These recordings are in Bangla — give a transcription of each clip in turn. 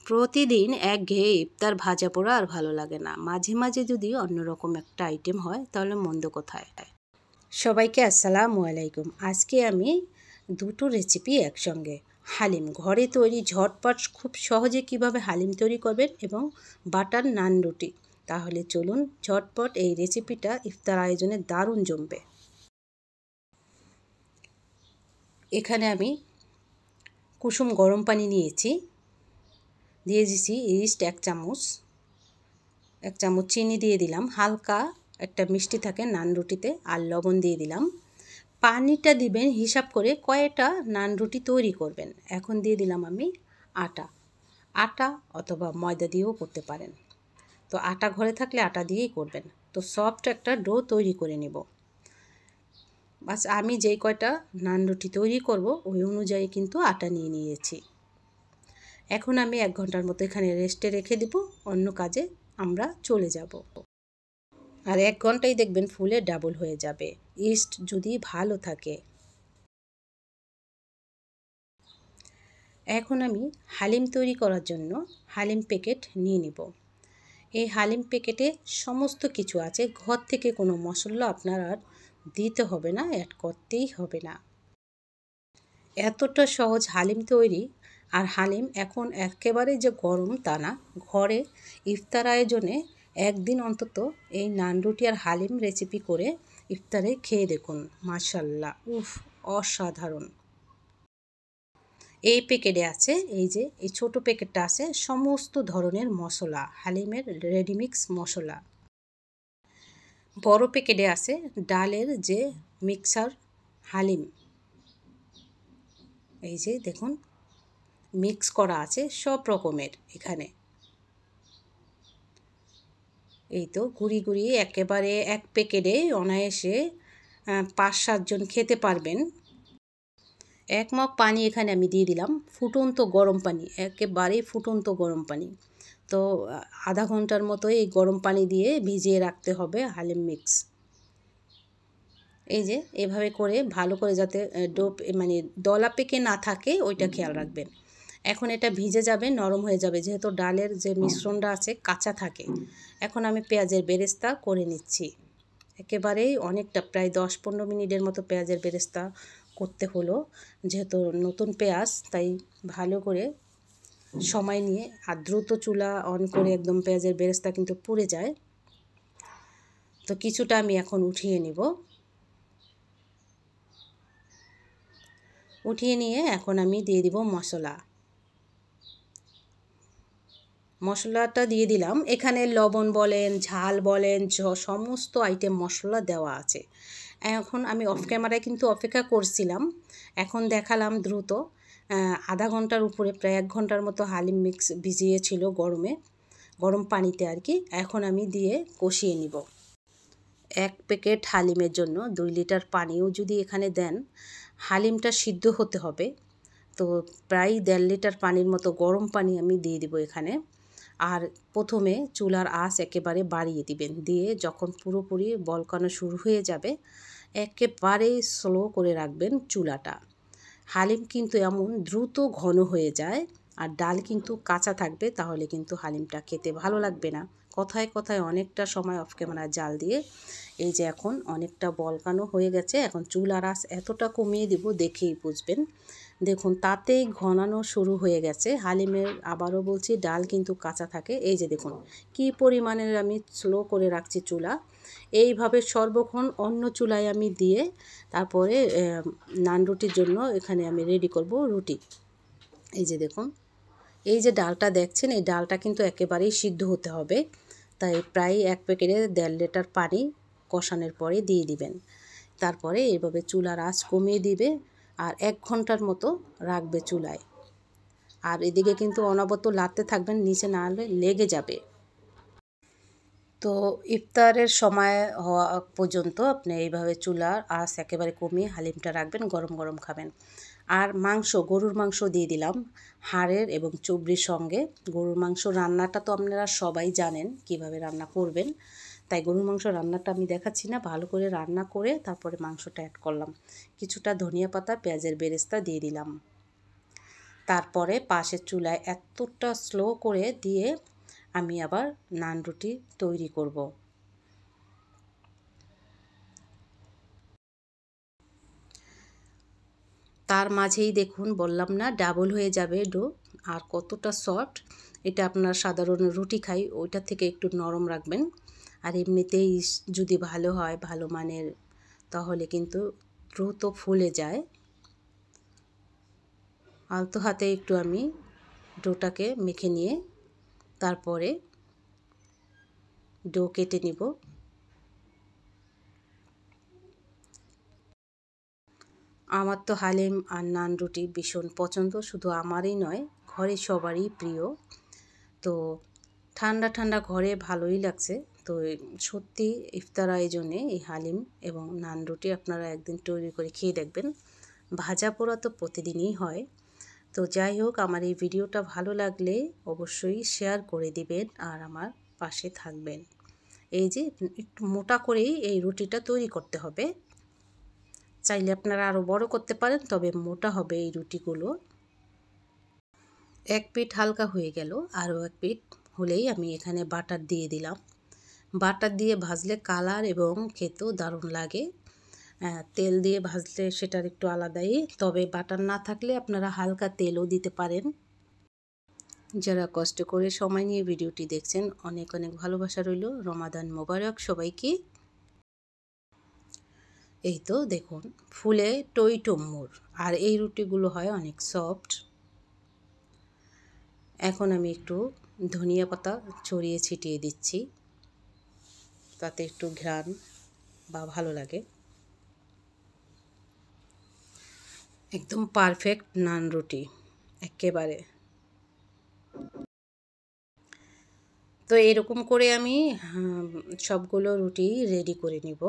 প্রতিদিন একঘেয়ে ইফতার ভাজা পোড়া আর ভালো লাগে না। মাঝে মাঝে যদি অন্যরকম একটা আইটেম হয় তাহলে মন্দ কোথায়। সবাইকে আসসালামু আলাইকুম। আজকে আমি দুটো রেসিপি একসঙ্গে। হালিম ঘরে তৈরি ঝটপট খুব সহজে কিভাবে হালিম তৈরি করবেন এবং বাটার নান রুটি। তাহলে চলুন ঝটপট এই রেসিপিটা ইফতার আয়োজনে দারুণ জমবে। এখানে আমি কুসুম গরম পানি নিয়েছি, দিয়ে দিয়েছি ইস্ট এক চামচ চিনি দিয়ে দিলাম, হালকা একটা মিষ্টি থাকে নান রুটিতে, আর লবণ দিয়ে দিলাম। পানিটা দিবেন হিসাব করে, কয়টা নান রুটি তৈরি করবেন। এখন দিয়ে দিলাম আমি আটা অথবা ময়দা দিয়েও করতে পারেন। তো আটা ঘরে থাকলে আটা দিয়েই করবেন। তো সফট একটা ডো তৈরি করে নেব। বাস আমি যেই কয়টা নান রুটি তৈরি করব ওই অনুযায়ী কিন্তু আটা নিয়ে নিয়েছি। এখন আমি 1 ঘন্টার মতো এখানে রেস্টে রেখে দেব, অন্য কাজে আমরা চলে যাব। আর 1 ঘন্টায় দেখবেন ফুলে ডাবল হয়ে যাবে, ইস্ট যদি ভালো থাকে। এখন আমি হালিম তৈরি করার জন্য হালিম প্যাকেট নিয়ে নিব। এই হালিম প্যাকেটে সমস্ত কিছু আছে, ঘর থেকে কোনো মশলা আপনার আর দিতে হবে না, অ্যাড করতেই হবে না। এতটা সহজ হালিম তৈরি। আর হালিম এখন একেবারে যে গরম তা না, ঘরে ইফতার আয়োজনে একদিন অন্তত এই নান রুটি আর হালিম রেসিপি করে ইফতারে খেয়ে দেখুন, মাশাল্লাহ, উফ, অসাধারণ। এই প্যাকেটে আছে, এই যে এই ছোট প্যাকেটটা আছে সমস্ত ধরনের মশলা, হালিমের রেডিমিক্স মশলা। বড় প্যাকেটে আছে ডালের যে মিক্সার হালিম, এই যে দেখুন মিক্স করা আছে সব রকমের এখানে। এই তো গুঁড়ি গুঁড়ি একেবারে এক প্যাকেটে অনায়াসে 5-7 জন খেতে পারবেন। 1 মগ পানি এখানে আমি দিয়ে দিলাম, ফুটন্ত গরম পানি, একেবারে ফুটন্ত গরম পানি। তো আধা ঘন্টার মতো এই গরম পানি দিয়ে ভিজিয়ে রাখতে হবে হালিম মিক্স। এই যে এভাবে করে ভালো করে যাতে ডো মানে দলা পেকে না থাকে ওইটা খেয়াল রাখবেন। এখন এটা ভিজে যাবে, নরম হয়ে যাবে, যেহেতু ডালের যে মিশ্রণটা আছে কাঁচা থাকে। এখন আমি পেঁয়াজের বেরেস্তা করে নিচ্ছি। একেবারেই অনেকটা, প্রায় 10-15 মিনিটের মতো পেঁয়াজের বেরেস্তা করতে হলো, যেহেতু নতুন পেঁয়াজ তাই ভালো করে সময় নিয়ে। আর দ্রুত চুলা অন করে একদম পেঁয়াজের বেরেস্তা কিন্তু পুড়ে যায়। তো কিছুটা আমি এখন উঠিয়ে নিব। উঠিয়ে নিয়ে এখন আমি দিয়ে দিব মশলাটা দিয়ে দিলাম। এখানে লবণ বলেন, ঝাল বলেন, সমস্ত আইটেম মশলা দেওয়া আছে। এখন আমি অফ ক্যামেরায় কিন্তু অপেক্ষা করছিলাম, এখন দেখালাম দ্রুত। আধা ঘন্টার উপরে, প্রায় 1 ঘন্টার মতো হালিম মিক্স ভিজিয়েছিল গরম পানিতে আর কি। এখন আমি দিয়ে কষিয়ে নিব। 1 প্যাকেট হালিমের জন্য 2 লিটার পানিও যদি এখানে দেন, হালিমটা সিদ্ধ হতে হবে। তো প্রায় 1.5 লিটার পানির মতো গরম পানি আমি দিয়ে দিব এখানে। আর প্রথমে চুলার আঁচ একেবারে বাড়িয়ে দিবেন, দিয়ে যখন পুরোপুরি বলকানো শুরু হয়ে যাবে একেবারে স্লো করে রাখবেন চুলাটা। হালিম কিন্তু এমন দ্রুত ঘন হয়ে যায়, আর ডাল কিন্তু কাঁচা থাকবে, তাহলে কিন্তু হালিমটা খেতে ভালো লাগবে না। কথায় কথায় অনেকটা সময় অফ ক্যামেরা জাল দিয়ে এই যে এখন অনেকটা বলকানো হয়ে গেছে। এখন চুলার আঁচ এতটা কমিয়ে দিব, দেখেই বুঝবেন। দেখুন তাতেই ঘনানো শুরু হয়ে গেছে হালিমের। আবারও বলছি, ডাল কিন্তু কাঁচা থাকে। এই যে দেখুন কি পরিমাণের আমি স্লো করে রাখছি চুলা। এইভাবে সর্বক্ষণ অন্য চুলায় আমি দিয়ে তারপরে নান রুটির জন্য এখানে আমি রেডি করব রুটি। এই যে দেখুন, এই যে ডালটা দেখছেন, এই ডালটা কিন্তু একেবারেই সিদ্ধ হতে হবে। তাই প্রায় 1 প্যাকেটে 1.5 লিটার পানি কষানোর পরে দিয়ে দিবেন। তারপরে এইভাবে চুলার আঁচ কমিয়ে দিবে আর 1 ঘন্টার মতো রাখবে চুলায়। আর এদিকে কিন্তু অনবরত লাড়তে থাকবেন, নিচে না হলে লেগে যাবে। তো ইফতারের সময় হওয়া পর্যন্ত আপনি এইভাবে চুলার আঁচ একেবারে কমিয়ে হালিমটা রাখবেন, গরম গরম খাবেন। আর গরুর মাংস দিয়ে দিলাম হাড়ের এবং চর্বির সঙ্গে। গরুর মাংস রান্নাটা তো আপনারা সবাই জানেন কিভাবে রান্না করবেন, তাই গরুর মাংস রান্নাটা আমি দেখাচ্ছি না। ভালো করে রান্না করে তারপরে মাংসটা অ্যাড করলাম। কিছুটা ধনিয়া পাতা, পেঁয়াজের বেরেস্তা দিয়ে দিলাম। তারপরে পাশের চুলায় এতটা স্লো করে দিয়ে আমি আবার নান রুটি তৈরি করব। তার মাঝেই দেখুন, বললাম না ডাবল হয়ে যাবে ডো, আর কতটা সফট। এটা আপনার সাধারণ রুটি খাই ওইটা থেকে একটু নরম রাখবেন। আর এমনিতেই যদি ভালো হয়, ভালো মানের, তাহলে কিন্তু দ্রুত ফুলে যায়। আলতো হাতে একটু আমি ডোটাকে মেখে নিয়ে তারপরে ডো কেটে নিব। আমার তো হালিম আর নান রুটি ভীষণ পছন্দ, শুধু আমারই নয়, ঘরে সবারই প্রিয়। তো ঠান্ডা ঠান্ডা ঘরে ভালোই লাগছে। তো সত্যি ইফতার আয়োজনে এই হালিম এবং নান রুটি আপনারা একদিন তৈরি করে খেয়ে দেখবেন। ভাজা পোড়া তো প্রতিদিনই হয়। তো যাই হোক, আমার এই ভিডিওটা ভালো লাগলে অবশ্যই শেয়ার করে দিবেন আর আমার পাশে থাকবেন। এই যে একটু মোটা করেই এই রুটিটা তৈরি করতে হবে। চাইলে আপনারা আরও বড় করতে পারেন, তবে মোটা হবে এই রুটিগুলো। এক পিঠ হালকা হয়ে গেল, আরও এক পিঠ হলেই আমি এখানে বাটার দিয়ে দিলাম। বাটার দিয়ে ভাজলে কালার এবং খেতেও দারুণ লাগে। তেল দিয়ে ভাজলে সেটার একটু আলাদাই, তবে বাটার না থাকলে আপনারা হালকা তেলও দিতে পারেন। যারা কষ্ট করে সময় নিয়ে ভিডিওটি দেখছেন, অনেক অনেক ভালোবাসা রইল। রমাদান মোবারক সবাইকে। এই তো দেখুন, ফুলে টইটুম্বুর, আর এই রুটিগুলো হয় অনেক সফট। এখন আমি একটু ধনিয়া পাতা ছড়িয়ে ছিটিয়ে দিচ্ছি, তাতে একটু ঘ্রাণ বা ভালো লাগে। একদম পারফেক্ট নান রুটি একেবারে। তো এরকম করে আমি সবগুলো রুটি রেডি করে নিব।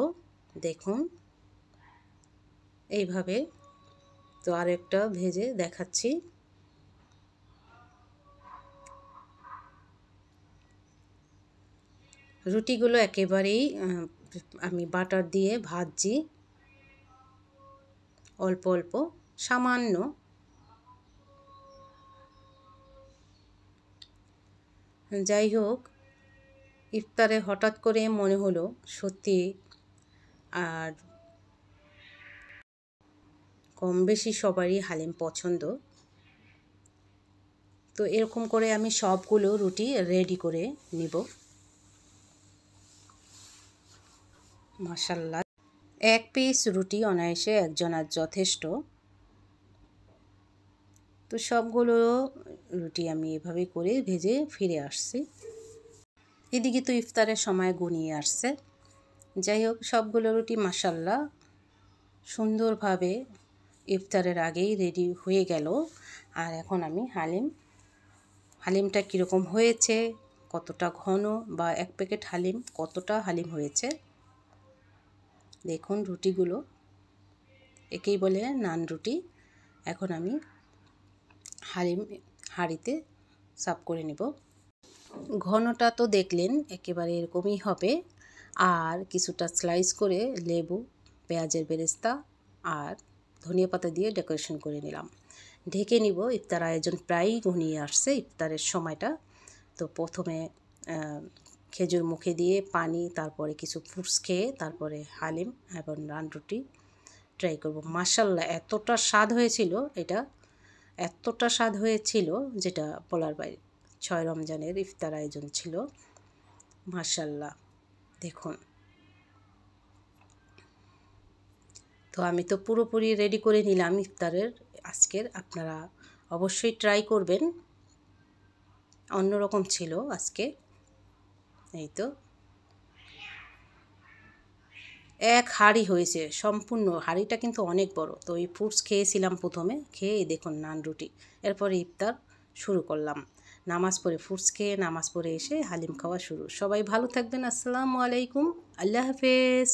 দেখুন এইভাবে। তো আরেকটা ভেজে দেখাচ্ছি। রুটিগুলো একেবারেই আমি বাটার দিয়ে ভাজছি, অল্প অল্প সামান্য। যাই হোক, ইফতারে হঠাৎ করে মনে হলো সত্যি আর কম বেশি সবারই হালিম পছন্দ। তো এরকম করে আমি সবগুলো রুটি রেডি করে নিব। মাশাআল্লাহ, এক পিস রুটি অনায়াসে একজনের যথেষ্ট। তো সবগুলো রুটি আমি এভাবে করে ভেজে ফিরে আসছি। এদিকে তো ইফতারের সময় ঘনিয়ে আসছে। যাই হোক, সবগুলো রুটি মাশাআল্লাহ সুন্দরভাবে ইফতারের আগেই রেডি হয়ে গেল। আর এখন আমি হালিমটা কীরকম হয়েছে, কতটা ঘন, বা এক প্যাকেট হালিম কতটা হালিম হয়েছে দেখুন। রুটিগুলো একেই বলে নান রুটি। এখন আমি হালিম হাঁড়িতে সার্ভ করে নেব। ঘনটা তো দেখলেন, একেবারে এরকমই হবে। আর কিছুটা স্লাইস করে লেবু, পেঁয়াজের বেরেস্তা আর ধনিয়া পাতা দিয়ে ডেকোরেশন করে নিলাম। ঢেকে নিব। ইফতার আয়োজন প্রায়ই ঘনিয়ে আসছে, ইফতারের সময়টা। তো প্রথমে খেজুর মুখে দিয়ে পানি, তারপরে কিছু ফ্রুটস খেয়ে তারপরে হালিম এবং নান রুটি ট্রাই করব। মাশাআল্লাহ, এতটা স্বাদ হয়েছিল এটা, এতটা স্বাদ হয়েছিল যেটা বলার বাইরে। 6 রমজানের ইফতার আয়োজন ছিল। মাশাআল্লাহ দেখুন। তো আমি তো পুরোপুরি রেডি করে নিলাম ইফতারের আজকের। আপনারা অবশ্যই ট্রাই করবেন, অন্যরকম ছিল আজকে। এই তো এক হাঁড়ি হয়েছে, সম্পূর্ণ হাঁড়িটা কিন্তু অনেক বড়। তো এই ফ্রুটস খেয়েছিলাম প্রথমে, খেয়ে দেখুন নান রুটি, এরপরে ইফতার শুরু করলাম। নামাজ পড়ে ফ্রুটস খেয়ে নামাজ পড়ে এসে হালিম খাওয়া শুরু। সবাই ভালো থাকবেন। আসসালামু আলাইকুম, আল্লাহ হাফেজ।